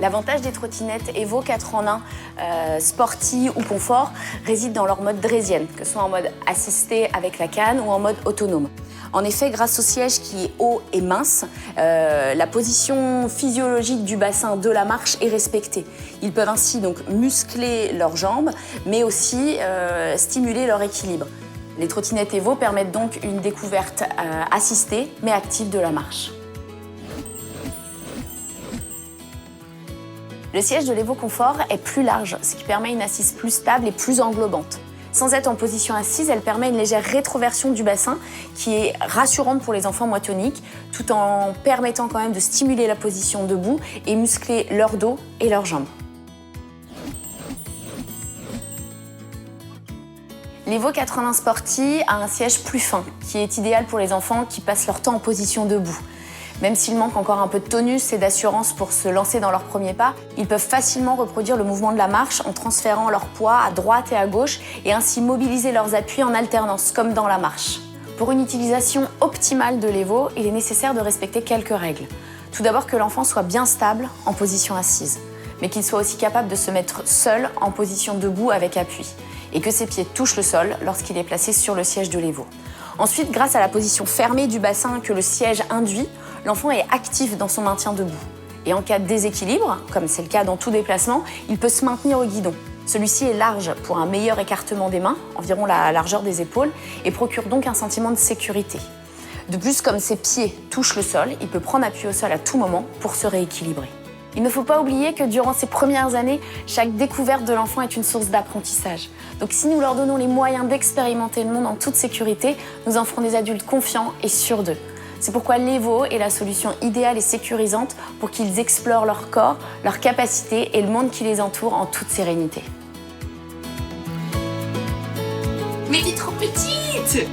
L'avantage des trottinettes Evo 4 en 1, Sporty ou Confort, réside dans leur mode draisienne, que ce soit en mode assisté avec la canne ou en mode autonome. En effet, grâce au siège qui est haut et mince, la position physiologique du bassin de la marche est respectée. Ils peuvent ainsi donc muscler leurs jambes, mais aussi stimuler leur équilibre. Les trottinettes Evo permettent donc une découverte assistée, mais active de la marche. Le siège de l'Evo Confort est plus large, ce qui permet une assise plus stable et plus englobante. Sans être en position assise, elle permet une légère rétroversion du bassin qui est rassurante pour les enfants moitoniques, tout en permettant quand même de stimuler la position debout et muscler leur dos et leurs jambes. L'Evo 80 Sporty a un siège plus fin, qui est idéal pour les enfants qui passent leur temps en position debout. Même s'il manque encore un peu de tonus et d'assurance pour se lancer dans leurs premiers pas, ils peuvent facilement reproduire le mouvement de la marche en transférant leur poids à droite et à gauche et ainsi mobiliser leurs appuis en alternance, comme dans la marche. Pour une utilisation optimale de l'Evo, il est nécessaire de respecter quelques règles. Tout d'abord que l'enfant soit bien stable en position assise, mais qu'il soit aussi capable de se mettre seul en position debout avec appui, et que ses pieds touchent le sol lorsqu'il est placé sur le siège de l'Evo. Ensuite, grâce à la position fermée du bassin que le siège induit, l'enfant est actif dans son maintien debout. Et en cas de déséquilibre, comme c'est le cas dans tout déplacement, il peut se maintenir au guidon. Celui-ci est large pour un meilleur écartement des mains, environ la largeur des épaules, et procure donc un sentiment de sécurité. De plus, comme ses pieds touchent le sol, il peut prendre appui au sol à tout moment pour se rééquilibrer. Il ne faut pas oublier que durant ces premières années, chaque découverte de l'enfant est une source d'apprentissage. Donc si nous leur donnons les moyens d'expérimenter le monde en toute sécurité, nous en ferons des adultes confiants et sûrs d'eux. C'est pourquoi l'Evo est la solution idéale et sécurisante pour qu'ils explorent leur corps, leurs capacités et le monde qui les entoure en toute sérénité. Mais t'es trop petite!